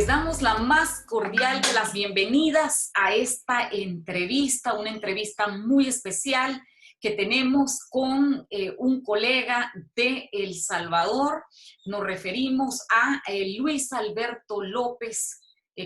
Les damos la más cordial de las bienvenidas a esta entrevista, una entrevista muy especial que tenemos con un colega de El Salvador. Nos referimos a Luis Alberto López,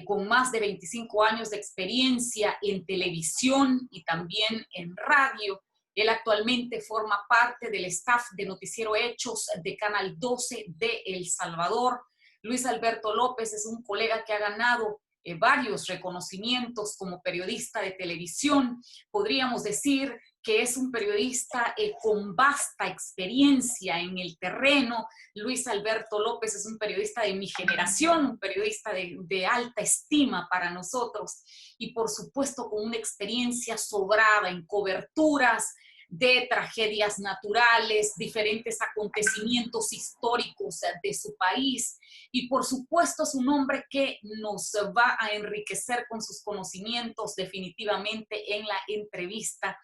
con más de 25 años de experiencia en televisión y también en radio. Él actualmente forma parte del staff de Noticiero Hechos de Canal 12 de El Salvador. Luis Alberto López es un colega que ha ganado varios reconocimientos como periodista de televisión. Podríamos decir que es un periodista con vasta experiencia en el terreno. Luis Alberto López es un periodista de mi generación, un periodista de alta estima para nosotros y por supuesto con una experiencia sobrada en coberturas de tragedias naturales, diferentes acontecimientos históricos de su país y por supuesto es un hombre que nos va a enriquecer con sus conocimientos definitivamente en la entrevista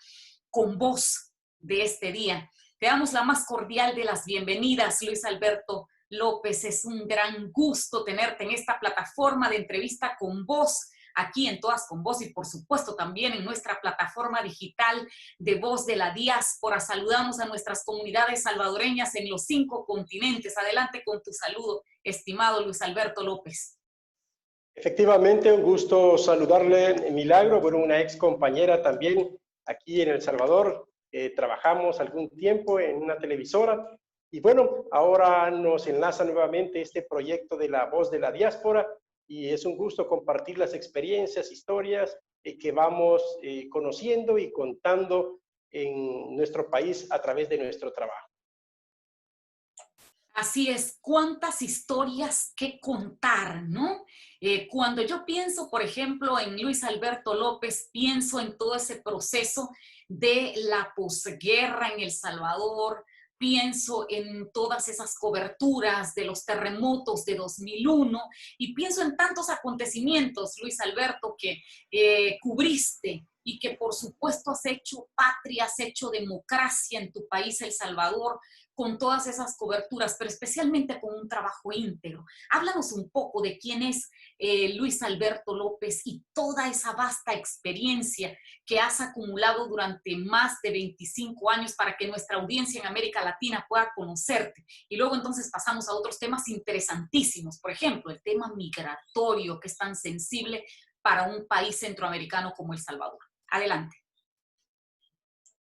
con voz de este día. Te damos la más cordial de las bienvenidas, Luis Alberto López. Es un gran gusto tenerte en esta plataforma de entrevista con voz, aquí en Todas con Voz y por supuesto también en nuestra plataforma digital de Voz de la Diáspora. Saludamos a nuestras comunidades salvadoreñas en los 5 continentes. Adelante con tu saludo, estimado Luis Alberto López. Efectivamente, un gusto saludarle, Milagro, bueno, una ex compañera también aquí en El Salvador. Trabajamos algún tiempo en una televisora y bueno, ahora nos enlaza nuevamente este proyecto de la Voz de la Diáspora y es un gusto compartir las experiencias, historias que vamos conociendo y contando en nuestro país a través de nuestro trabajo. Así es, cuántas historias que contar, ¿no? Cuando yo pienso, por ejemplo, en Luis Alberto López, pienso en todo ese proceso de la posguerra en El Salvador, pienso en todas esas coberturas de los terremotos de 2001 y pienso en tantos acontecimientos, Luis Alberto, que cubriste y que por supuesto has hecho patria, has hecho democracia en tu país, El Salvador, con todas esas coberturas, pero especialmente con un trabajo íntegro. Háblanos un poco de quién es Luis Alberto López y toda esa vasta experiencia que has acumulado durante más de 25 años para que nuestra audiencia en América Latina pueda conocerte. Y luego entonces pasamos a otros temas interesantísimos, por ejemplo, el tema migratorio, que es tan sensible para un país centroamericano como El Salvador. Adelante.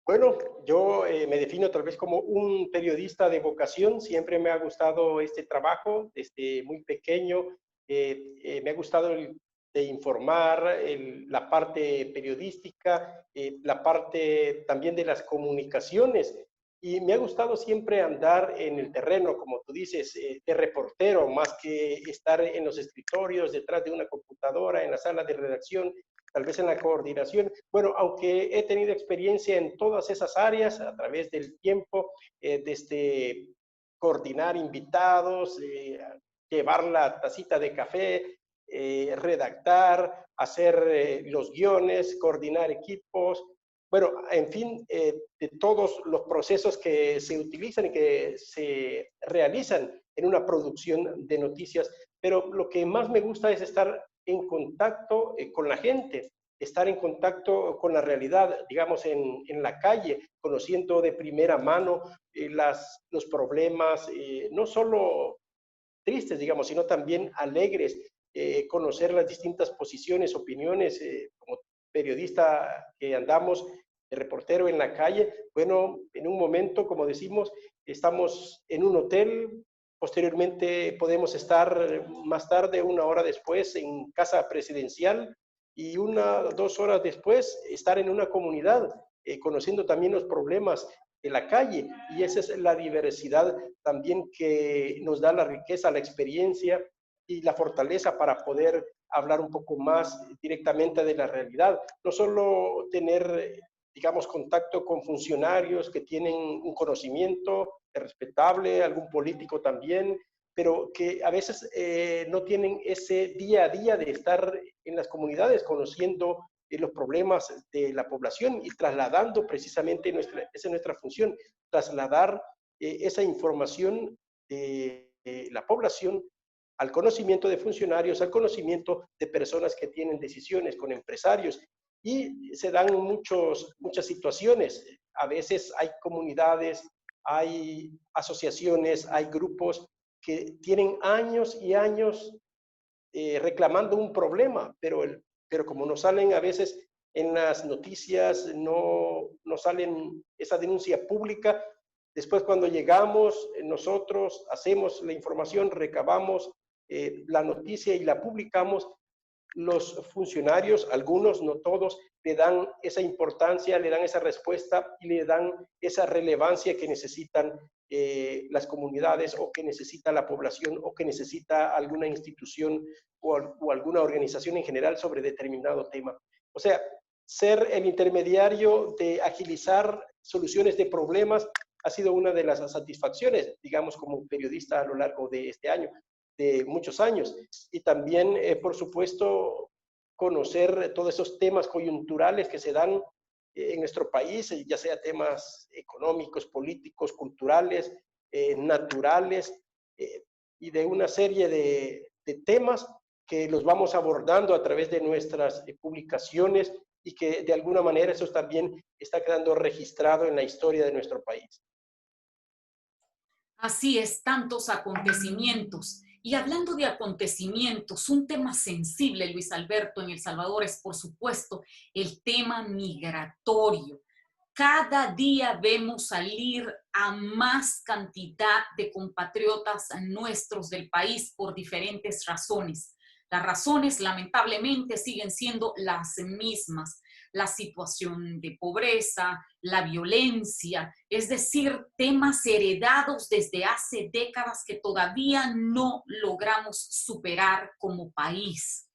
Bueno, yo me defino tal vez como un periodista de vocación. Siempre me ha gustado este trabajo desde muy pequeño. Me ha gustado de informar, la parte periodística, la parte también de las comunicaciones. Y me ha gustado siempre andar en el terreno, como tú dices, de reportero, más que estar en los escritorios, detrás de una computadora, en la sala de redacción, tal vez en la coordinación. Bueno, aunque he tenido experiencia en todas esas áreas a través del tiempo, desde coordinar invitados, llevar la tacita de café, redactar, hacer los guiones, coordinar equipos, bueno, en fin, de todos los procesos que se utilizan y que se realizan en una producción de noticias, pero lo que más me gusta es estar en contacto con la gente, estar en contacto con la realidad, digamos, en la calle, conociendo de primera mano los problemas, no solo tristes, digamos, sino también alegres, conocer las distintas posiciones, opiniones, como periodista que andamos, de reportero en la calle. Bueno, en un momento, como decimos, estamos en un hotel. Posteriormente podemos estar más tarde, 1 hora después, en casa presidencial y 1 o 2 horas después estar en una comunidad, conociendo también los problemas de la calle. Y esa es la diversidad también que nos da la riqueza, la experiencia y la fortaleza para poder hablar un poco más directamente de la realidad. No solo tener, digamos, contacto con funcionarios que tienen un conocimiento respetable, algún político también, pero que a veces no tienen ese día a día de estar en las comunidades conociendo los problemas de la población y trasladando precisamente, esa es nuestra función, trasladar esa información de la población al conocimiento de funcionarios, al conocimiento de personas que tienen decisiones, con empresarios. Y se dan muchas situaciones. A veces hay comunidades, hay asociaciones, hay grupos que tienen años y años reclamando un problema, pero como no salen a veces en las noticias, no salen esa denuncia pública, después cuando llegamos, nosotros hacemos la información, recabamos la noticia y la publicamos, los funcionarios, algunos, no todos, le dan esa importancia, le dan esa respuesta y le dan esa relevancia que necesitan las comunidades o que necesita la población o que necesita alguna institución o alguna organización en general sobre determinado tema. O sea, ser el intermediario de agilizar soluciones de problemas ha sido una de las satisfacciones, digamos, como periodista a lo largo de este año, de muchos años. Y también, por supuesto, conocer todos esos temas coyunturales que se dan en nuestro país, ya sea temas económicos, políticos, culturales, naturales, y de una serie de temas que los vamos abordando a través de nuestras publicaciones y que de alguna manera eso también está quedando registrado en la historia de nuestro país. Así es, tantos acontecimientos. Y hablando de acontecimientos, un tema sensible, Luis Alberto, en El Salvador es, por supuesto, el tema migratorio. Cada día vemos salir a más cantidad de compatriotas nuestros del país por diferentes razones. Las razones, lamentablemente, siguen siendo las mismas. La situación de pobreza, la violencia, es decir, temas heredados desde hace décadas que todavía no logramos superar como país.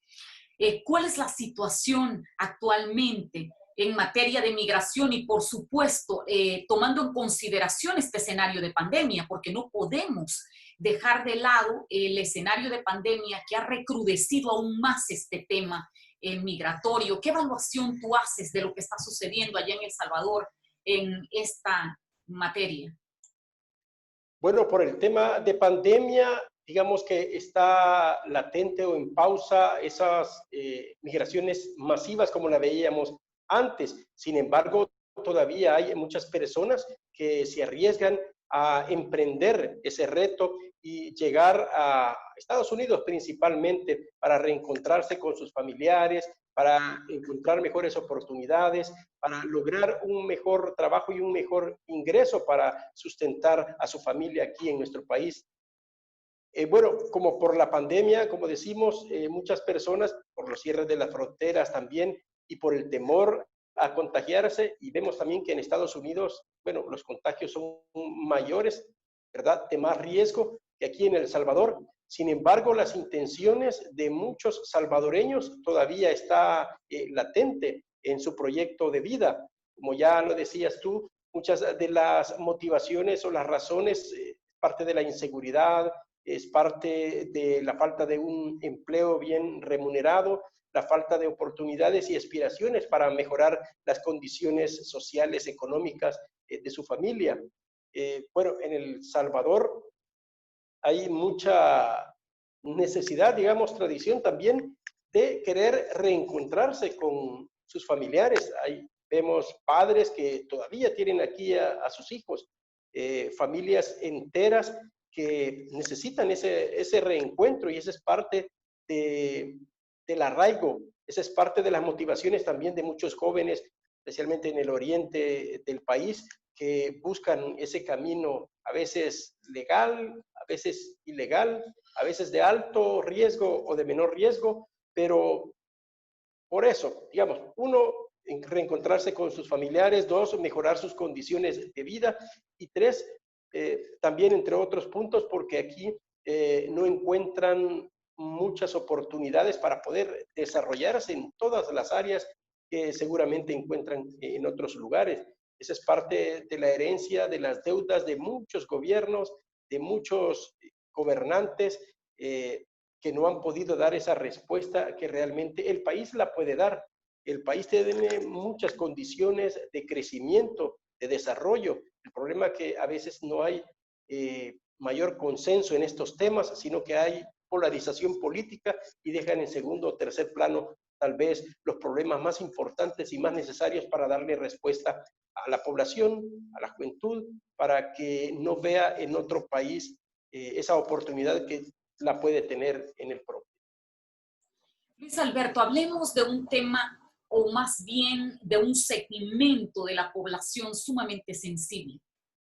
¿Cuál es la situación actualmente en materia de migración y, por supuesto, tomando en consideración este escenario de pandemia? Porque no podemos dejar de lado el escenario de pandemia que ha recrudecido aún más este tema migratorio. ¿Qué evaluación tú haces de lo que está sucediendo allá en El Salvador en esta materia? Bueno, por el tema de pandemia, digamos que está latente o en pausa esas migraciones masivas como la veíamos antes. Sin embargo, todavía hay muchas personas que se arriesgan a emprender ese reto y llegar a Estados Unidos principalmente para reencontrarse con sus familiares, para encontrar mejores oportunidades, para lograr un mejor trabajo y un mejor ingreso para sustentar a su familia aquí en nuestro país. Bueno, como por la pandemia, como decimos, muchas personas, por los cierres de las fronteras también y por el temor a contagiarse, y vemos también que en Estados Unidos, bueno, los contagios son mayores, ¿verdad? De más riesgo que aquí en El Salvador. Sin embargo, las intenciones de muchos salvadoreños todavía está latente en su proyecto de vida. Como ya lo decías tú, muchas de las motivaciones o las razones, parte de la inseguridad, es parte de la falta de un empleo bien remunerado, la falta de oportunidades y aspiraciones para mejorar las condiciones sociales, económicas de su familia. Bueno, en El Salvador hay mucha necesidad, digamos, tradición también de querer reencontrarse con sus familiares. Ahí vemos padres que todavía tienen aquí a sus hijos, familias enteras que necesitan ese reencuentro y esa es parte del arraigo, esa es parte de las motivaciones también de muchos jóvenes, especialmente en el oriente del país, que buscan ese camino a veces legal, a veces ilegal, a veces de alto riesgo o de menor riesgo, pero por eso, digamos, uno, reencontrarse con sus familiares, dos, mejorar sus condiciones de vida y tres, también entre otros puntos, porque aquí no encuentran muchas oportunidades para poder desarrollarse en todas las áreas que seguramente encuentran en otros lugares. Esa es parte de la herencia de las deudas de muchos gobiernos, de muchos gobernantes que no han podido dar esa respuesta que realmente el país la puede dar. El país tiene muchas condiciones de crecimiento, de desarrollo. El problema es que a veces no hay mayor consenso en estos temas, sino que hay polarización política y dejan en segundo o tercer plano tal vez los problemas más importantes y más necesarios para darle respuesta a la población, a la juventud, para que no vea en otro país esa oportunidad que la puede tener en el propio. Luis Alberto, hablemos de un tema o más bien de un segmento de la población sumamente sensible,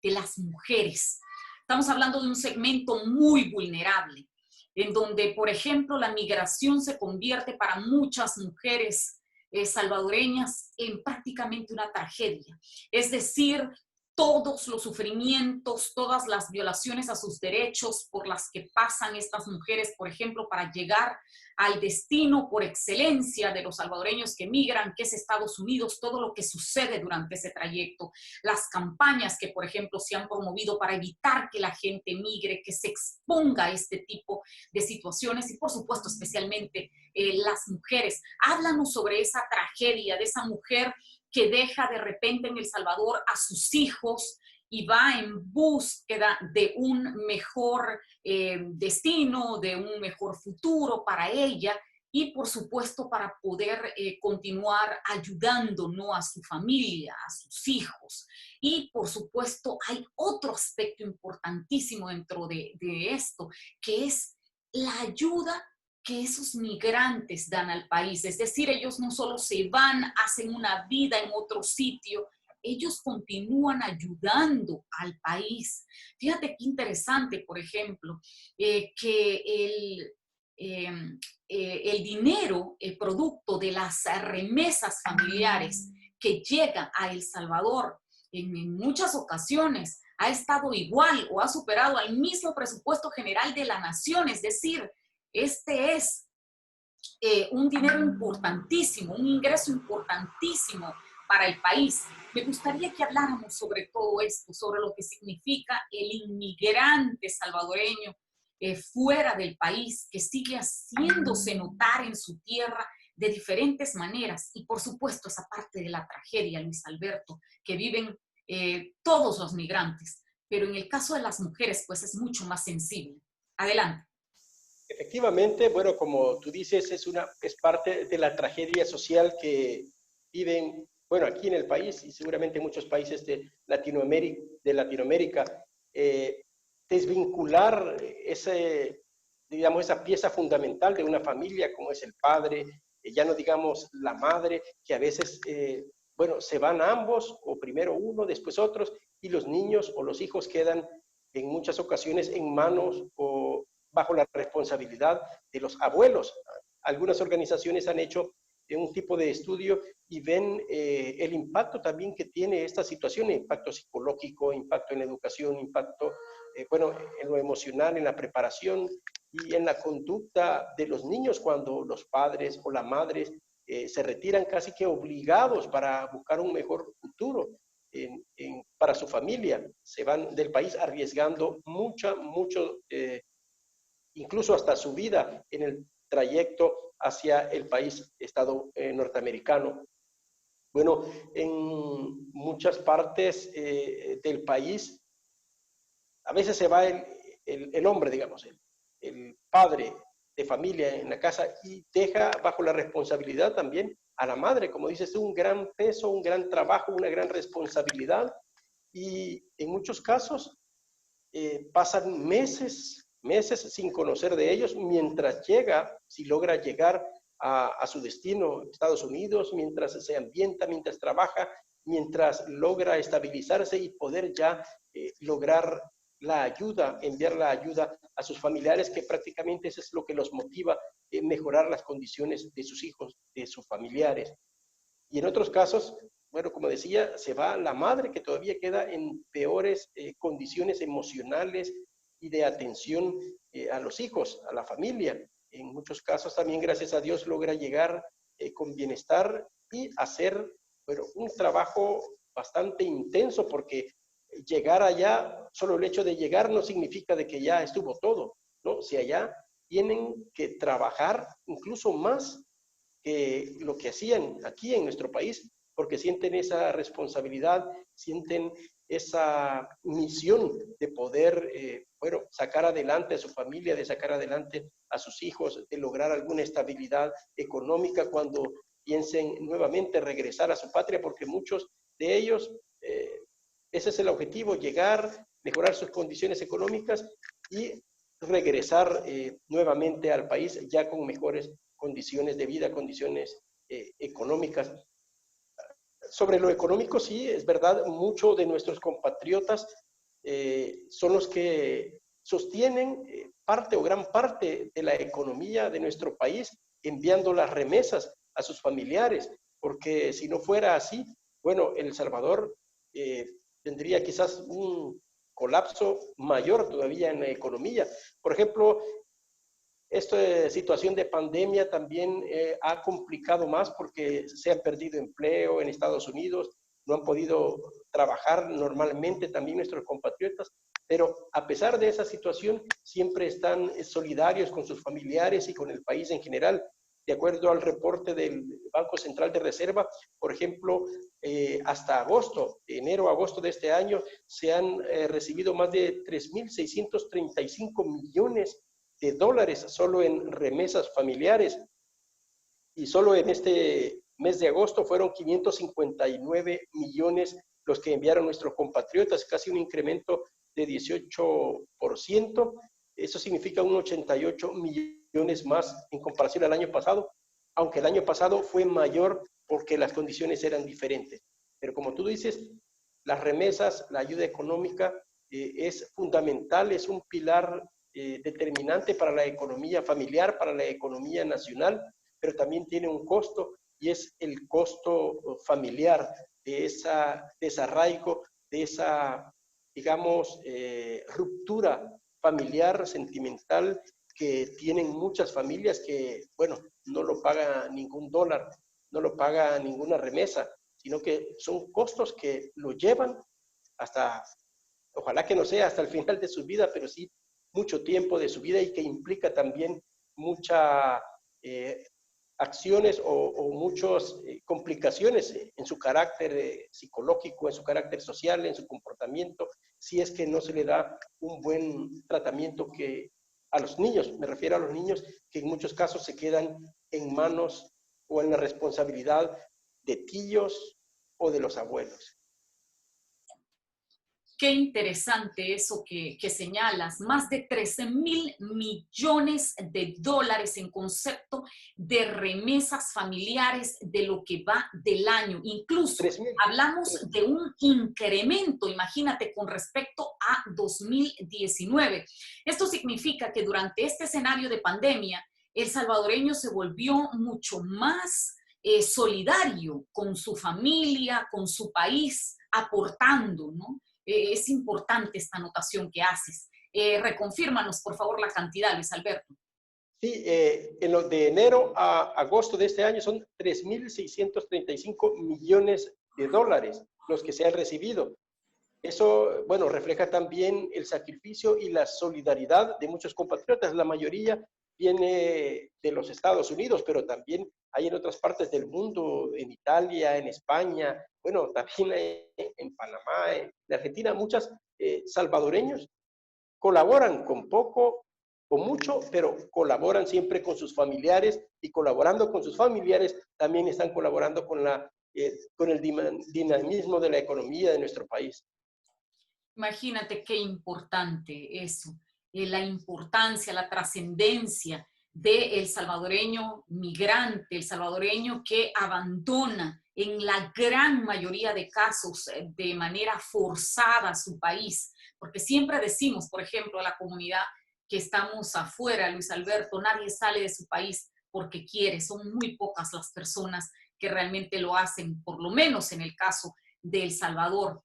de las mujeres. Estamos hablando de un segmento muy vulnerable, en donde, por ejemplo, la migración se convierte para muchas mujeres salvadoreñas en prácticamente una tragedia. Es decir, todos los sufrimientos, todas las violaciones a sus derechos por las que pasan estas mujeres, por ejemplo, para llegar al destino por excelencia de los salvadoreños que migran, que es Estados Unidos, todo lo que sucede durante ese trayecto, las campañas que, por ejemplo, se han promovido para evitar que la gente migre, que se exponga a este tipo de situaciones y, por supuesto, especialmente las mujeres. Háblanos sobre esa tragedia de esa mujer que deja de repente en El Salvador a sus hijos y va en búsqueda de un mejor destino, de un mejor futuro para ella y, por supuesto, para poder continuar ayudando, ¿no?, a su familia, a sus hijos. Y, por supuesto, hay otro aspecto importantísimo dentro de esto, que es la ayuda que esos migrantes dan al país. Es decir, ellos no solo se van, hacen una vida en otro sitio, ellos continúan ayudando al país. Fíjate qué interesante, por ejemplo, que el dinero, el producto de las remesas familiares que llega a El Salvador en muchas ocasiones ha estado igual o ha superado al mismo presupuesto general de la nación. Es decir, este es un dinero importantísimo, un ingreso importantísimo para el país. Me gustaría que habláramos sobre todo esto, sobre lo que significa el inmigrante salvadoreño fuera del país, que sigue haciéndose notar en su tierra de diferentes maneras. Y por supuesto esa parte de la tragedia, Luis Alberto, que viven todos los migrantes. Pero en el caso de las mujeres, pues es mucho más sensible. Adelante. Efectivamente, bueno, como tú dices, es parte de la tragedia social que viven, bueno, aquí en el país y seguramente en muchos países de Latinoamérica, desvincular digamos, esa pieza fundamental de una familia como es el padre, ya no digamos la madre, que a veces, bueno, se van ambos, o primero uno, después otros, y los niños o los hijos quedan en muchas ocasiones en manos o bajo la responsabilidad de los abuelos. Algunas organizaciones han hecho un tipo de estudio y ven el impacto también que tiene esta situación, impacto psicológico, impacto en educación, impacto, bueno, en lo emocional, en la preparación y en la conducta de los niños cuando los padres o las madres se retiran casi que obligados para buscar un mejor futuro para su familia. Se van del país arriesgando mucho, incluso hasta su vida en el trayecto hacia el país norteamericano. Bueno, en muchas partes del país, a veces se va el hombre, digamos, el padre de familia en la casa y deja bajo la responsabilidad también a la madre, como dices, un gran peso, un gran trabajo, una gran responsabilidad y en muchos casos pasan meses sin conocer de ellos, mientras llega, si logra llegar a su destino, Estados Unidos, mientras se ambienta, mientras trabaja, mientras logra estabilizarse y poder ya lograr la ayuda, enviar la ayuda a sus familiares, que prácticamente eso es lo que los motiva, mejorar las condiciones de sus hijos, de sus familiares. Y en otros casos, bueno, como decía, se va la madre que todavía queda en peores condiciones emocionales y de atención a los hijos, a la familia. En muchos casos también, gracias a Dios, logra llegar con bienestar y hacer, bueno, un trabajo bastante intenso porque llegar allá, solo el hecho de llegar no significa de que ya estuvo todo, ¿no? Si allá tienen que trabajar incluso más que lo que hacían aquí en nuestro país, porque sienten esa responsabilidad, sienten esa misión de poder, bueno, sacar adelante a su familia, de sacar adelante a sus hijos, de lograr alguna estabilidad económica cuando piensen nuevamente regresar a su patria, porque muchos de ellos, ese es el objetivo, llegar, mejorar sus condiciones económicas y regresar nuevamente al país ya con mejores condiciones de vida, condiciones económicas. Sobre lo económico, sí, es verdad, muchos de nuestros compatriotas son los que sostienen parte o gran parte de la economía de nuestro país enviando las remesas a sus familiares, porque si no fuera así, bueno, El Salvador tendría quizás un colapso mayor todavía en la economía. Por ejemplo, esta situación de pandemia también ha complicado más porque se han perdido empleo en Estados Unidos, no han podido trabajar normalmente también nuestros compatriotas, pero a pesar de esa situación siempre están solidarios con sus familiares y con el país en general. De acuerdo al reporte del Banco Central de Reserva, por ejemplo, hasta agosto, de enero a agosto de este año, se han recibido más de 3.635 millones de dólares solo en remesas familiares, y solo en este mes de agosto fueron 559 millones los que enviaron nuestros compatriotas, casi un incremento de 18%. Eso significa un 88 millones más en comparación al año pasado, aunque el año pasado fue mayor porque las condiciones eran diferentes. Pero como tú dices, las remesas, la ayuda económica es fundamental, es un pilar determinante para la economía familiar, para la economía nacional, pero también tiene un costo y es el costo familiar de ese desarraigo, de esa, digamos, ruptura familiar, sentimental que tienen muchas familias que, bueno, no lo paga ningún dólar, no lo paga ninguna remesa, sino que son costos que lo llevan hasta, ojalá que no sea hasta el final de su vida, pero sí mucho tiempo de su vida y que implica también muchas acciones o muchas complicaciones en su carácter psicológico, en su carácter social, en su comportamiento, si es que no se le da un buen tratamiento que a los niños, me refiero a los niños que en muchos casos se quedan en manos o en la responsabilidad de tíos o de los abuelos. Qué interesante eso que señalas. Más de 13.000 millones de dólares en concepto de remesas familiares de lo que va del año. Incluso 3.000. hablamos de un incremento, imagínate, con respecto a 2019. Esto significa que durante este escenario de pandemia, el salvadoreño se volvió mucho más solidario con su familia, con su país, aportando, ¿no? Es importante esta anotación que haces. Reconfírmanos, por favor, la cantidad, Luis Alberto. Sí, en los de enero a agosto de este año son 3.635 millones de dólares los que se han recibido. Eso, bueno, refleja también el sacrificio y la solidaridad de muchos compatriotas. La mayoría viene de los Estados Unidos, pero también hay en otras partes del mundo, en Italia, en España, bueno, también en Panamá, en Argentina, muchos salvadoreños colaboran con poco o mucho, pero colaboran siempre con sus familiares y colaborando con sus familiares también están colaborando con el dinamismo de la economía de nuestro país. Imagínate qué importante eso, la importancia, la trascendencia del salvadoreño migrante, el salvadoreño que abandona en la gran mayoría de casos de manera forzada su país, porque siempre decimos, por ejemplo, a la comunidad que estamos afuera, Luis Alberto, nadie sale de su país porque quiere, son muy pocas las personas que realmente lo hacen, por lo menos en el caso de El Salvador.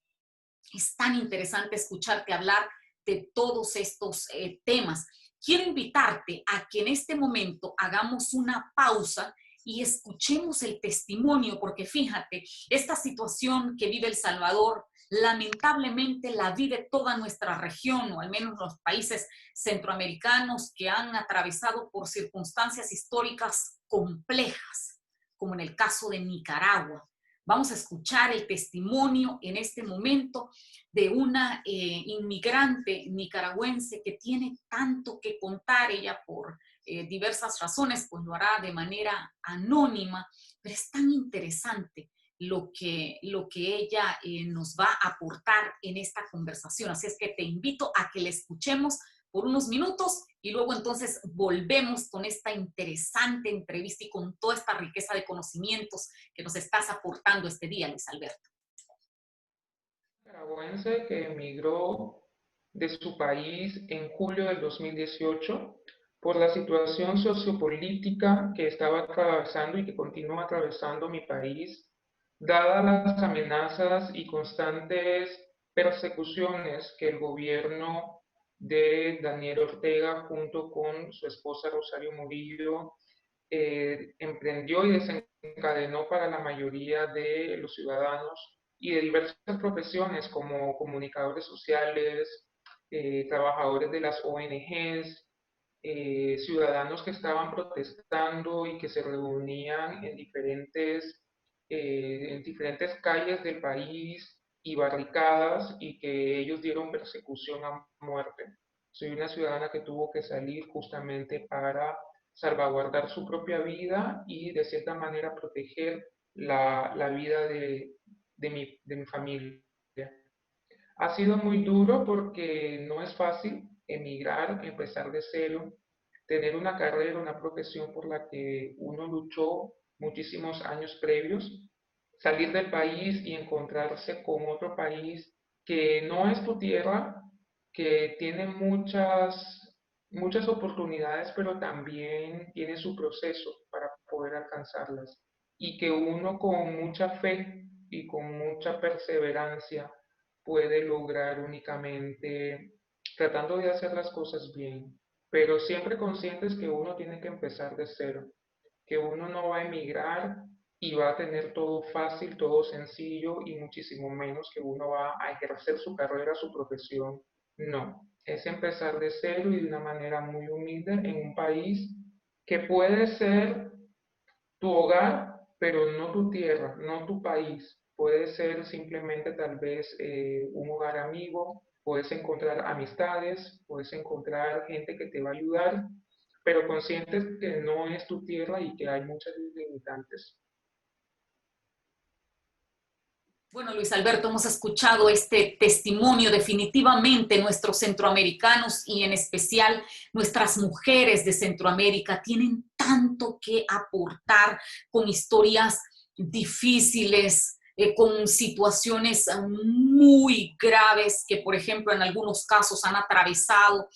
Es tan interesante escucharte hablar de todos estos temas. Quiero invitarte a que en este momento hagamos una pausa y escuchemos el testimonio, porque fíjate, esta situación que vive El Salvador, lamentablemente la vive toda nuestra región, o al menos los países centroamericanos que han atravesado por circunstancias históricas complejas, como en el caso de Nicaragua, Vamos a escuchar el testimonio en este momento de una inmigrante nicaragüense que tiene tanto que contar. Ella por diversas razones pues lo hará de manera anónima, pero es tan interesante lo que ella nos va a aportar en esta conversación. Así es que te invito a que la escuchemos por unos minutos y luego entonces volvemos con esta interesante entrevista y con toda esta riqueza de conocimientos que nos estás aportando este día, Luis Alberto. Nicaragüense que emigró de su país en julio del 2018 por la situación sociopolítica que estaba atravesando y que continúa atravesando mi país, dadas las amenazas y constantes persecuciones que el gobierno de Daniel Ortega junto con su esposa Rosario Murillo emprendió y desencadenó para la mayoría de los ciudadanos y de diversas profesiones como comunicadores sociales, trabajadores de las ONGs, ciudadanos que estaban protestando y que se reunían en diferentes calles del país y barricadas y que ellos dieron persecución a muerte. Soy una ciudadana que tuvo que salir justamente para salvaguardar su propia vida y de cierta manera proteger la vida de mi familia. Ha sido muy duro porque no es fácil emigrar, empezar de cero, tener una carrera, una profesión por la que uno luchó muchísimos años previos, salir del país y encontrarse con otro país que no es tu tierra, que tiene muchas oportunidades, pero también tiene su proceso para poder alcanzarlas. Y que uno con mucha fe y con mucha perseverancia puede lograr únicamente tratando de hacer las cosas bien, pero siempre conscientes que uno tiene que empezar de cero, que uno no va a emigrar y va a tener todo fácil, todo sencillo y muchísimo menos que uno va a ejercer su carrera, su profesión. No, es empezar de cero y de una manera muy humilde en un país que puede ser tu hogar, pero no tu tierra, no tu país. Puede ser simplemente tal vez un hogar amigo, puedes encontrar amistades, puedes encontrar gente que te va a ayudar, pero conscientes que no es tu tierra y que hay muchas limitantes. Bueno, Luis Alberto, hemos escuchado este testimonio. Definitivamente nuestros centroamericanos y en especial nuestras mujeres de Centroamérica tienen tanto que aportar con historias difíciles, con situaciones muy graves que, por ejemplo, en algunos casos han atravesado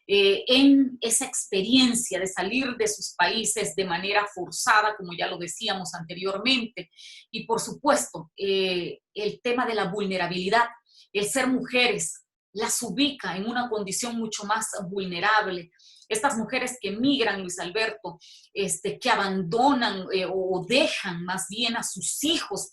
en esa experiencia de salir de sus países de manera forzada, como ya lo decíamos anteriormente. Y por supuesto, el tema de la vulnerabilidad, el ser mujeres, las ubica en una condición mucho más vulnerable. Estas mujeres que migran, Luis Alberto, que abandonan o dejan más bien a sus hijos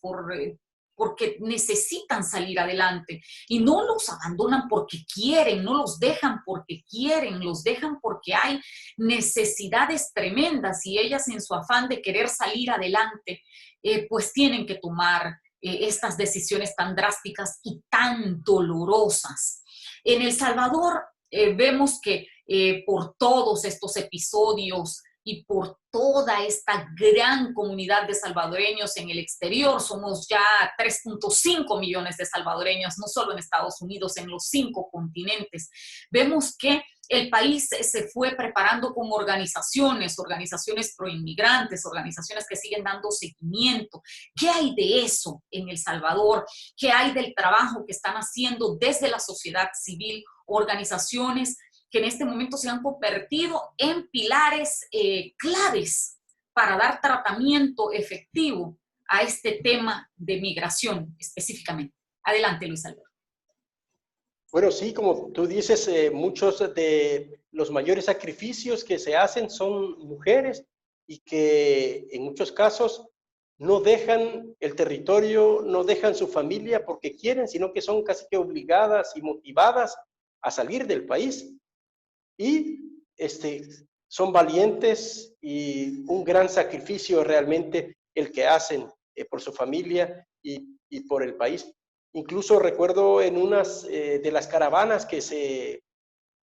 porque necesitan salir adelante y no los abandonan porque quieren, no los dejan porque quieren, los dejan porque hay necesidades tremendas y ellas en su afán de querer salir adelante, pues tienen que tomar estas decisiones tan drásticas y tan dolorosas. En El Salvador vemos que por todos estos episodios y por toda esta gran comunidad de salvadoreños en el exterior. Somos ya 3.5 millones de salvadoreños, no solo en Estados Unidos, en los 5 continentes. Vemos que el país se fue preparando con organizaciones proinmigrantes, organizaciones que siguen dando seguimiento. ¿Qué hay de eso en El Salvador? ¿Qué hay del trabajo que están haciendo desde la sociedad civil, organizaciones que en este momento se han convertido en pilares claves para dar tratamiento efectivo a este tema de migración específicamente? Adelante, Luis Alberto. Bueno, sí, como tú dices, muchos de los mayores sacrificios que se hacen son mujeres y que en muchos casos no dejan el territorio, no dejan su familia porque quieren, sino que son casi que obligadas y motivadas a salir del país. Y son valientes y un gran sacrificio realmente el que hacen por su familia y por el país. Incluso recuerdo en unas de las caravanas que se,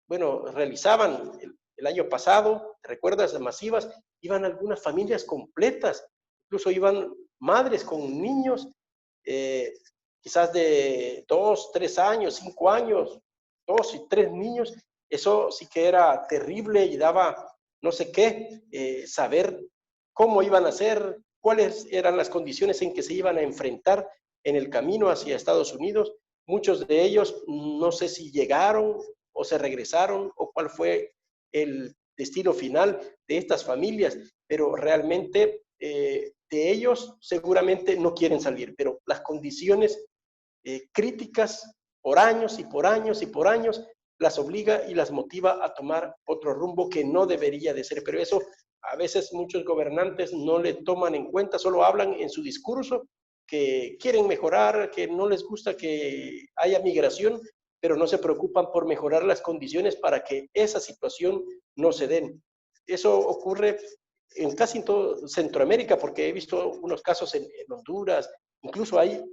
bueno, realizaban el año pasado, ¿te recuerdas? Masivas, iban algunas familias completas, incluso iban madres con niños, eh, quizás de 2, 3 años, 5 años, 2 y 3 niños. Eso sí que era terrible y daba no sé qué, saber cómo iban a ser, cuáles eran las condiciones en que se iban a enfrentar en el camino hacia Estados Unidos. Muchos de ellos no sé si llegaron o se regresaron o cuál fue el destino final de estas familias, pero realmente de ellos seguramente no quieren salir, pero las condiciones críticas por años y por años y por años las obliga y las motiva a tomar otro rumbo que no debería de ser, pero eso a veces muchos gobernantes no le toman en cuenta, solo hablan en su discurso que quieren mejorar, que no les gusta que haya migración, pero no se preocupan por mejorar las condiciones para que esa situación no se den. Eso ocurre en casi todo Centroamérica, porque he visto unos casos en Honduras, incluso hay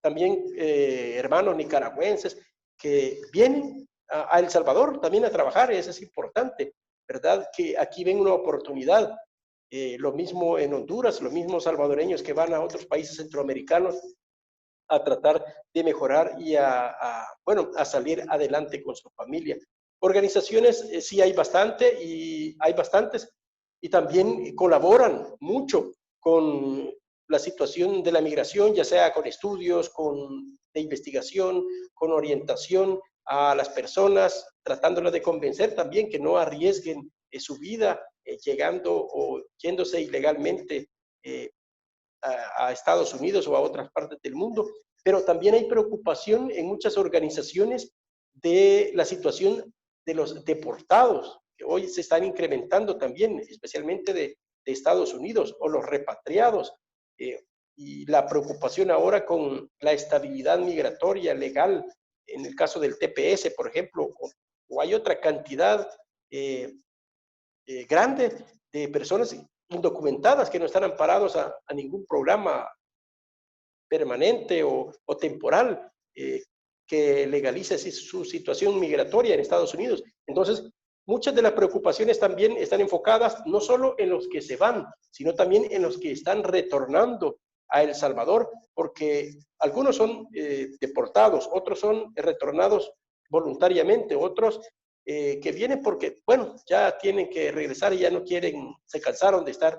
también hermanos nicaragüenses que vienen a El Salvador también a trabajar, y eso es importante, ¿verdad? Que aquí ven una oportunidad. Lo mismo en Honduras, los mismos salvadoreños que van a otros países centroamericanos a tratar de mejorar y bueno, a salir adelante con su familia. Organizaciones sí hay bastante y hay bastantes y también colaboran mucho con la situación de la migración, ya sea con estudios, de investigación, con orientación a las personas, tratándolas de convencer también que no arriesguen su vida llegando o yéndose ilegalmente a Estados Unidos o a otras partes del mundo, pero también hay preocupación en muchas organizaciones de la situación de los deportados, que hoy se están incrementando también, especialmente de Estados Unidos, o los repatriados, y la preocupación ahora con la estabilidad migratoria legal, en el caso del TPS, por ejemplo, o hay otra cantidad grande de personas indocumentadas que no están amparados a ningún programa permanente o temporal que legalice su situación migratoria en Estados Unidos. Entonces, muchas de las preocupaciones también están enfocadas no solo en los que se van, sino también en los que están retornando a El Salvador, porque algunos son deportados, otros son retornados voluntariamente, otros que vienen porque, bueno, ya tienen que regresar y ya no quieren, se cansaron de estar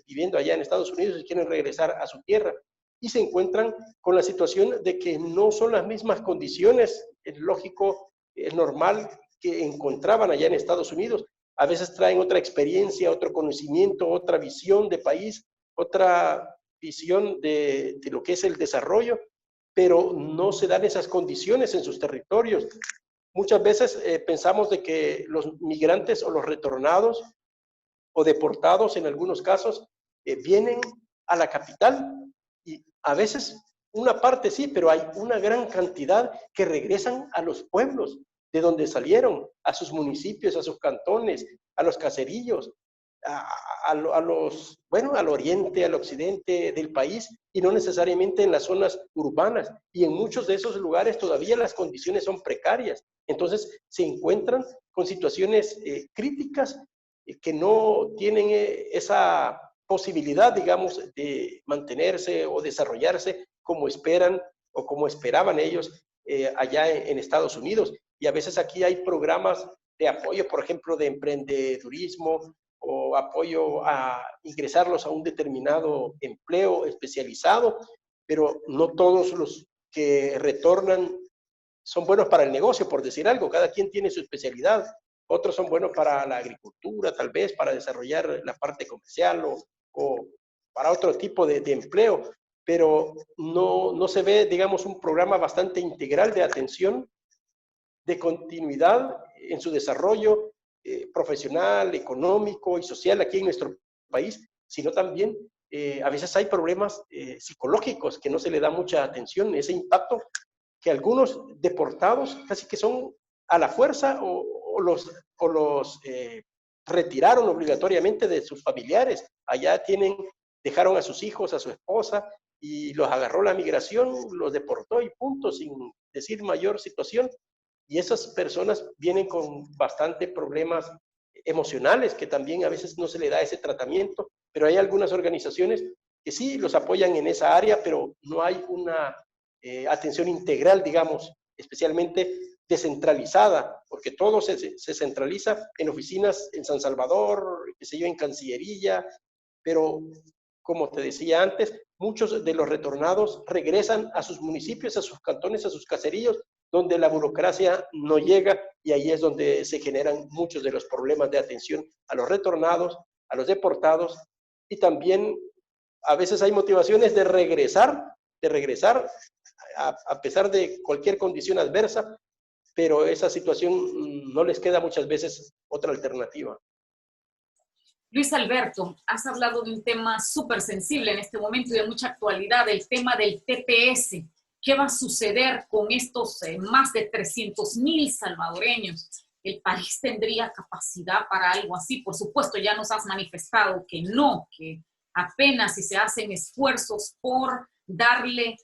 viviendo allá en Estados Unidos y quieren regresar a su tierra. Y se encuentran con la situación de que no son las mismas condiciones, es lógico, es normal, que encontraban allá en Estados Unidos. A veces traen otra experiencia, otro conocimiento, otra visión de país, otra visión de lo que es el desarrollo, pero no se dan esas condiciones en sus territorios. Muchas veces pensamos de que los migrantes o los retornados o deportados en algunos casos vienen a la capital y a veces una parte sí, pero hay una gran cantidad que regresan a los pueblos de donde salieron, a sus municipios, a sus cantones, a los caserillos, bueno, al oriente, al occidente del país y no necesariamente en las zonas urbanas. Y en muchos de esos lugares todavía las condiciones son precarias. Entonces se encuentran con situaciones críticas que no tienen esa posibilidad, digamos, de mantenerse o desarrollarse como esperan o como esperaban ellos allá en Estados Unidos. Y a veces aquí hay programas de apoyo, por ejemplo, de emprendedurismo o apoyo a ingresarlos a un determinado empleo especializado, pero no todos los que retornan son buenos para el negocio, por decir algo. Cada quien tiene su especialidad. Otros son buenos para la agricultura, tal vez, para desarrollar la parte comercial o para otro tipo de empleo, pero no se ve, digamos, un programa bastante integral de atención, de continuidad en su desarrollo profesional, económico y social aquí en nuestro país, sino también a veces hay problemas psicológicos que no se le da mucha atención, ese impacto que algunos deportados casi que son a la fuerza o los retiraron obligatoriamente de sus familiares. Allá dejaron a sus hijos, a su esposa, y los agarró la migración, los deportó y punto, sin decir mayor situación. Y esas personas vienen con bastante problemas emocionales, que también a veces no se le da ese tratamiento, pero hay algunas organizaciones que sí los apoyan en esa área, pero no hay una atención integral, digamos, especialmente descentralizada, porque todo se centraliza en oficinas en San Salvador, qué sé yo, en Cancillería, pero como te decía antes, muchos de los retornados regresan a sus municipios, a sus cantones, a sus caseríos, donde la burocracia no llega, y ahí es donde se generan muchos de los problemas de atención a los retornados, a los deportados, y también a veces hay motivaciones de regresar a pesar de cualquier condición adversa, pero esa situación no les queda muchas veces otra alternativa. Luis Alberto, has hablado de un tema súper sensible en este momento y de mucha actualidad, el tema del TPS. ¿Qué va a suceder con estos más de 300,000 salvadoreños? ¿El país tendría capacidad para algo así? Por supuesto, ya nos has manifestado que no, que apenas si se hacen esfuerzos por darle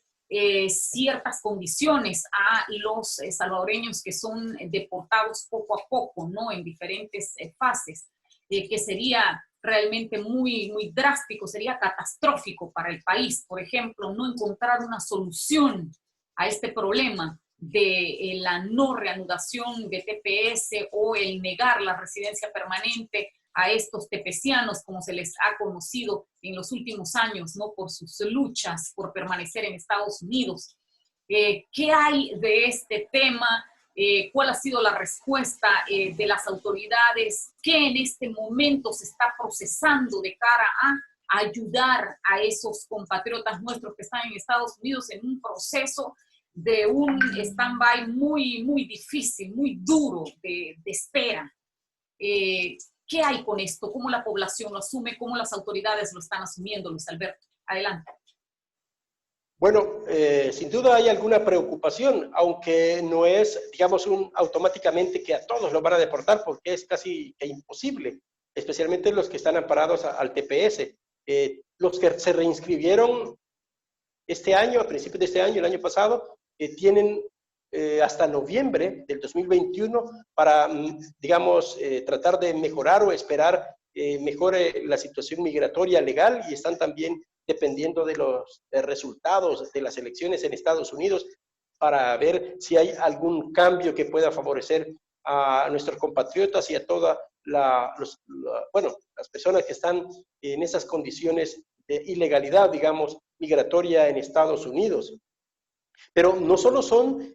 ciertas condiciones a los salvadoreños que son deportados poco a poco, ¿no? En diferentes fases. Que sería realmente muy, muy drástico, sería catastrófico para el país. Por ejemplo, no encontrar una solución a este problema de la no reanudación de TPS o el negar la residencia permanente a estos tepecianos, como se les ha conocido en los últimos años, ¿no? Por sus luchas por permanecer en Estados Unidos. ¿Qué hay de este tema? ¿Cuál ha sido la respuesta de las autoridades? ¿Qué en este momento se está procesando de cara a ayudar a esos compatriotas nuestros que están en Estados Unidos en un proceso de un stand-by muy, muy difícil, muy duro de espera? ¿Qué hay con esto? ¿Cómo la población lo asume? ¿Cómo las autoridades lo están asumiendo, Luis Alberto? Adelante. Bueno, sin duda hay alguna preocupación, aunque no es, digamos, automáticamente que a todos los van a deportar, porque es casi que imposible, especialmente los que están amparados al TPS. Los que se reinscribieron este año, a principios de este año, el año pasado, tienen hasta noviembre del 2021 para, digamos, tratar de mejorar o esperar mejore la situación migratoria legal, y están también dependiendo de los resultados de las elecciones en Estados Unidos para ver si hay algún cambio que pueda favorecer a nuestros compatriotas y a todas las personas que están en esas condiciones de ilegalidad, digamos, migratoria en Estados Unidos. Pero no solo son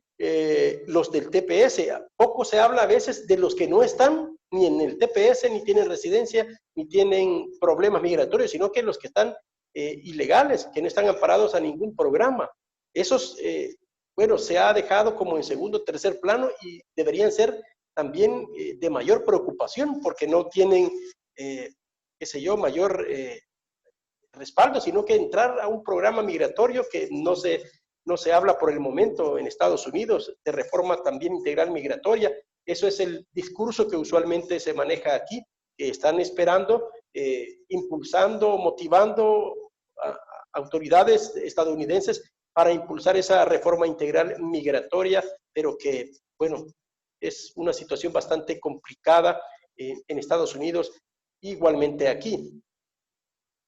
los del TPS, poco se habla a veces de los que no están ni en el TPS, ni tienen residencia, ni tienen problemas migratorios, sino que los que están ilegales, que no están amparados a ningún programa. Esos, se ha dejado como en segundo o tercer plano, y deberían ser también de mayor preocupación, porque no tienen, mayor respaldo, sino que entrar a un programa migratorio que no se habla por el momento en Estados Unidos, de reforma también integral migratoria. Eso es el discurso que usualmente se maneja aquí, que están esperando, impulsando, motivando a autoridades estadounidenses para impulsar esa reforma integral migratoria, pero que, bueno, es una situación bastante complicada en Estados Unidos, igualmente aquí.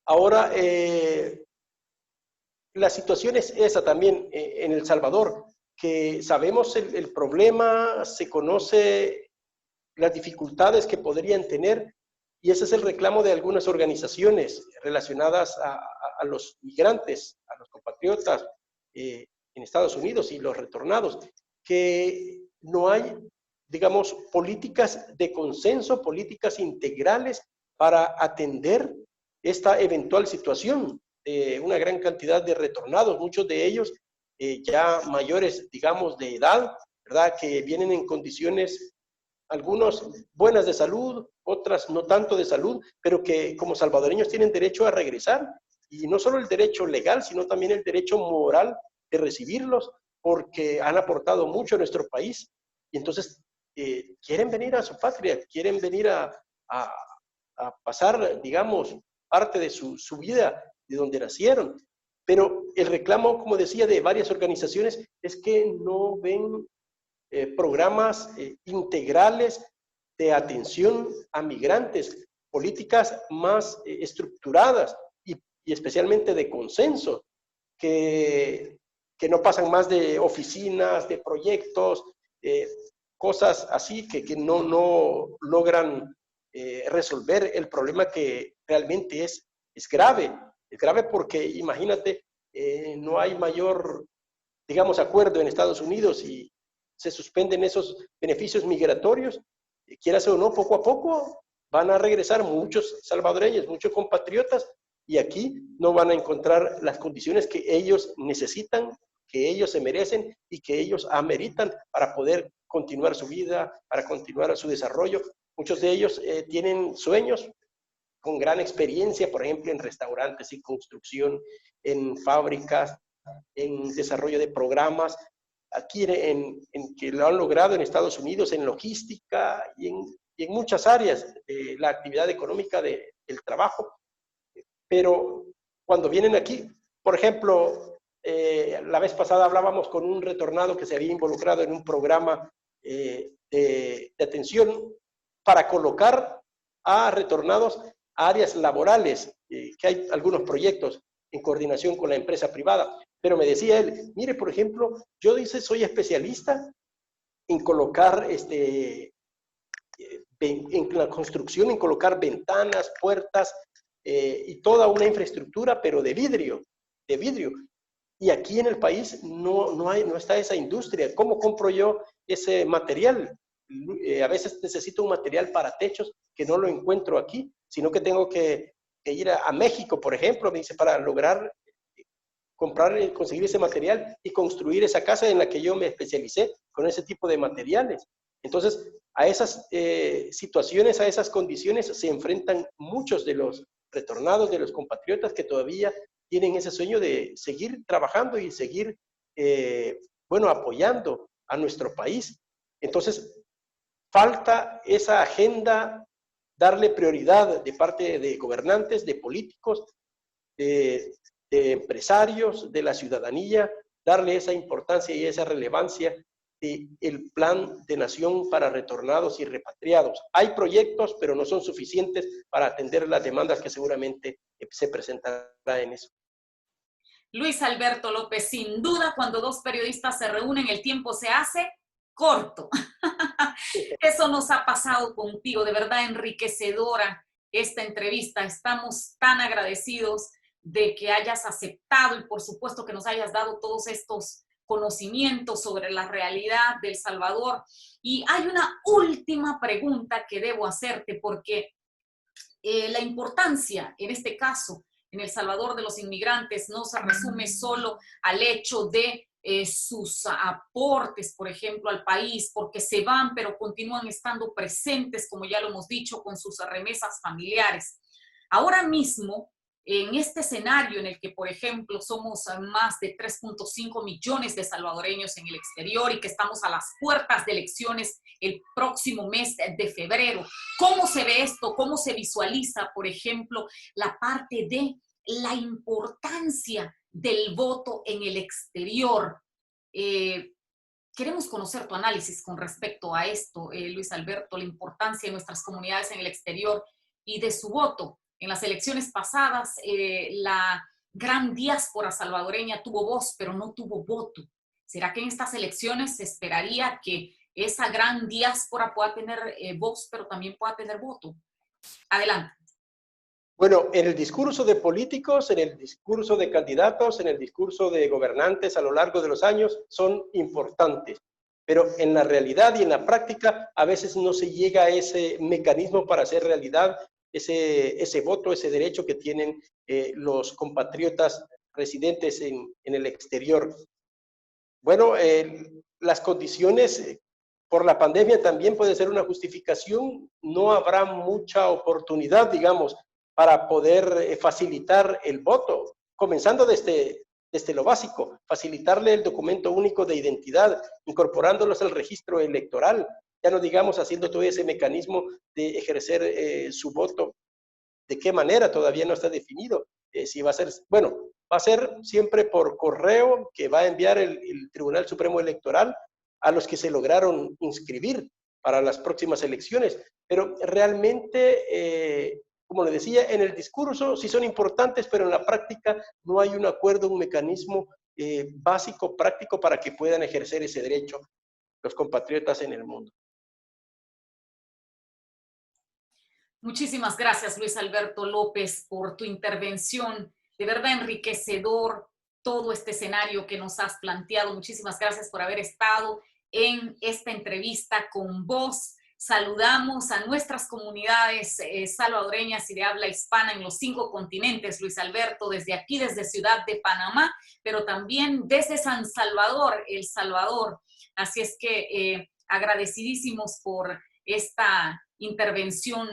Ahora, la situación es esa también en El Salvador, que sabemos el problema, se conoce las dificultades que podrían tener, y ese es el reclamo de algunas organizaciones relacionadas a los migrantes, a los compatriotas en Estados Unidos y los retornados, que no hay, digamos, políticas de consenso, políticas integrales para atender esta eventual situación. Una gran cantidad de retornados, muchos de ellos ya mayores, digamos, de edad, ¿verdad? Que vienen en condiciones, algunos buenas de salud, otras no tanto de salud, pero que como salvadoreños tienen derecho a regresar, y no solo el derecho legal, sino también el derecho moral de recibirlos, porque han aportado mucho a nuestro país, y entonces quieren venir a su patria, quieren venir a pasar, digamos, parte de su vida de donde nacieron. Pero el reclamo, como decía, de varias organizaciones es que no ven programas integrales de atención a migrantes, políticas más estructuradas y especialmente de consenso, que no pasan más de oficinas, de proyectos, cosas así que no logran resolver el problema que realmente es grave. Es grave porque, imagínate, no hay mayor, digamos, acuerdo en Estados Unidos y se suspenden esos beneficios migratorios, quieras o no, poco a poco van a regresar muchos salvadoreños, muchos compatriotas, y aquí no van a encontrar las condiciones que ellos necesitan, que ellos se merecen y que ellos ameritan para poder continuar su vida, para continuar su desarrollo. Muchos de ellos tienen sueños con gran experiencia, por ejemplo, en restaurantes y construcción, en fábricas, en desarrollo de programas, aquí en que lo han logrado en Estados Unidos, en logística y en muchas áreas de la actividad económica del trabajo. Pero cuando vienen aquí, por ejemplo, la vez pasada hablábamos con un retornado que se había involucrado en un programa de atención para colocar a retornados a áreas laborales, que hay algunos proyectos en coordinación con la empresa privada. Pero me decía él, mire, por ejemplo, yo soy especialista en colocar, en la construcción, en colocar ventanas, puertas y toda una infraestructura, pero de vidrio. Y aquí en el país no está esa industria. ¿Cómo compro yo ese material? A veces necesito un material para techos que no lo encuentro aquí, sino que tengo que ir a México, por ejemplo, me dice, para lograr conseguir ese material y construir esa casa en la que yo me especialicé con ese tipo de materiales. Entonces, a esas situaciones, a esas condiciones se enfrentan muchos de los retornados, de los compatriotas que todavía tienen ese sueño de seguir trabajando y seguir, apoyando a nuestro país. Entonces, falta esa agenda, darle prioridad de parte de gobernantes, de políticos, de empresarios, de la ciudadanía, darle esa importancia y esa relevancia del plan de nación para retornados y repatriados. Hay proyectos, pero no son suficientes para atender las demandas que seguramente se presentarán en eso. Luis Alberto López, sin duda, cuando dos periodistas se reúnen, el tiempo se hace corto. Eso nos ha pasado contigo, de verdad enriquecedora esta entrevista. Estamos tan agradecidos de que hayas aceptado y por supuesto que nos hayas dado todos estos conocimientos sobre la realidad de El Salvador. Y hay una última pregunta que debo hacerte porque la importancia, en este caso, en El Salvador de los inmigrantes no se resume solo al hecho de sus aportes, por ejemplo, al país, porque se van, pero continúan estando presentes, como ya lo hemos dicho, con sus remesas familiares. Ahora mismo, en este escenario en el que, por ejemplo, somos más de 3.5 millones de salvadoreños en el exterior y que estamos a las puertas de elecciones el próximo mes de febrero, ¿cómo se ve esto? ¿Cómo se visualiza, por ejemplo, la parte de la importancia del voto en el exterior? Queremos conocer tu análisis con respecto a esto, Luis Alberto, la importancia de nuestras comunidades en el exterior y de su voto. En las elecciones pasadas, la gran diáspora salvadoreña tuvo voz, pero no tuvo voto. ¿Será que en estas elecciones se esperaría que esa gran diáspora pueda tener voz, pero también pueda tener voto? Adelante. Bueno, en el discurso de políticos, en el discurso de candidatos, en el discurso de gobernantes a lo largo de los años son importantes, pero en la realidad y en la práctica a veces no se llega a ese mecanismo para hacer realidad ese voto, ese derecho que tienen los compatriotas residentes en el exterior. Bueno, las condiciones por la pandemia también puede ser una justificación, no habrá mucha oportunidad, digamos, para poder facilitar el voto, comenzando desde lo básico, facilitarle el documento único de identidad, incorporándolos al registro electoral, ya no digamos haciendo todo ese mecanismo de ejercer su voto. ¿De qué manera? Todavía no está definido. si va a ser, bueno, va a ser siempre por correo que va a enviar el Tribunal Supremo Electoral a los que se lograron inscribir para las próximas elecciones. Pero realmente, como le decía, en el discurso sí son importantes, pero en la práctica no hay un acuerdo, un mecanismo básico, práctico, para que puedan ejercer ese derecho los compatriotas en el mundo. Muchísimas gracias, Luis Alberto López, por tu intervención. De verdad enriquecedor todo este escenario que nos has planteado. Muchísimas gracias por haber estado en esta entrevista con vos. Saludamos a nuestras comunidades salvadoreñas y de habla hispana en los 5 continentes, Luis Alberto, desde aquí, desde Ciudad de Panamá, pero también desde San Salvador, El Salvador. Así es que agradecidísimos por esta intervención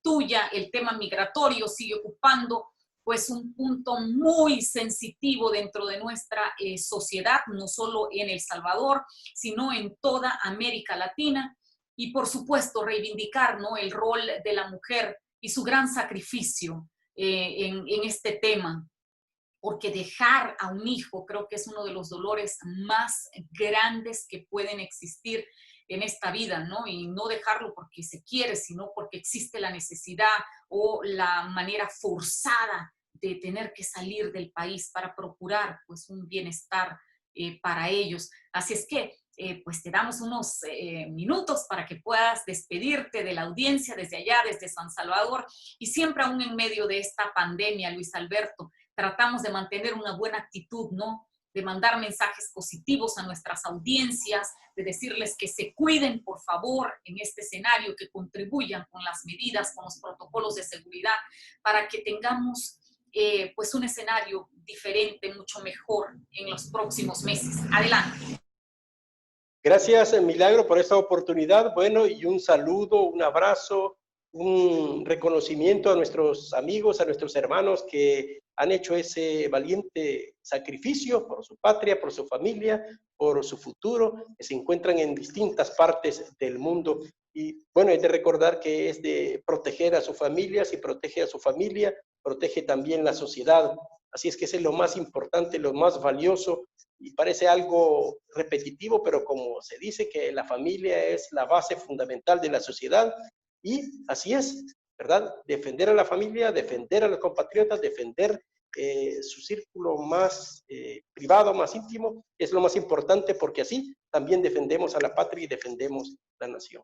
tuya. El tema migratorio sigue ocupando pues un punto muy sensitivo dentro de nuestra sociedad, no solo en El Salvador, sino en toda América Latina. Y por supuesto reivindicar, ¿no?, el rol de la mujer y su gran sacrificio en este tema, porque dejar a un hijo creo que es uno de los dolores más grandes que pueden existir en esta vida, ¿no? Y no dejarlo porque se quiere, sino porque existe la necesidad o la manera forzada de tener que salir del país para procurar pues un bienestar para ellos. Así es que pues te damos unos minutos para que puedas despedirte de la audiencia desde allá, desde San Salvador, y siempre aún en medio de esta pandemia, Luis Alberto, tratamos de mantener una buena actitud, ¿no?, de mandar mensajes positivos a nuestras audiencias, de decirles que se cuiden, por favor, en este escenario, que contribuyan con las medidas, con los protocolos de seguridad, para que tengamos pues un escenario diferente, mucho mejor en los próximos meses. Adelante. Gracias, Milagro, por esta oportunidad. Bueno, y un saludo, un abrazo, un reconocimiento a nuestros amigos, a nuestros hermanos que han hecho ese valiente sacrificio por su patria, por su familia, por su futuro, que se encuentran en distintas partes del mundo. Y bueno, es de recordar que es de proteger a su familia. Si protege a su familia, protege también la sociedad. Así es que ese es lo más importante, lo más valioso, y parece algo repetitivo, pero como se dice que la familia es la base fundamental de la sociedad, y así es, ¿verdad? Defender a la familia, defender a los compatriotas, defender su círculo más privado, más íntimo, es lo más importante, porque así también defendemos a la patria y defendemos la nación.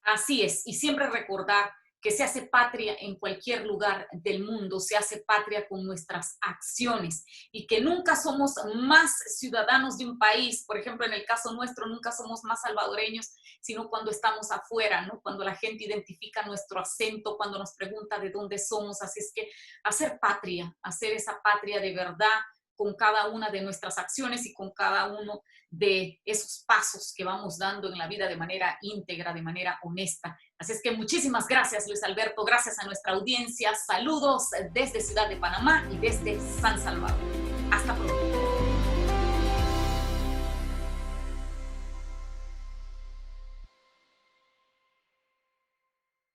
Así es, y siempre recordar que se hace patria en cualquier lugar del mundo, se hace patria con nuestras acciones, y que nunca somos más ciudadanos de un país. Por ejemplo, en el caso nuestro, nunca somos más salvadoreños, sino cuando estamos afuera, ¿no?, cuando la gente identifica nuestro acento, cuando nos pregunta de dónde somos. Así es que hacer patria, hacer esa patria de verdad, con cada una de nuestras acciones y con cada uno de esos pasos que vamos dando en la vida de manera íntegra, de manera honesta. Así es que muchísimas gracias, Luis Alberto, gracias a nuestra audiencia. Saludos desde Ciudad de Panamá y desde San Salvador. Hasta pronto.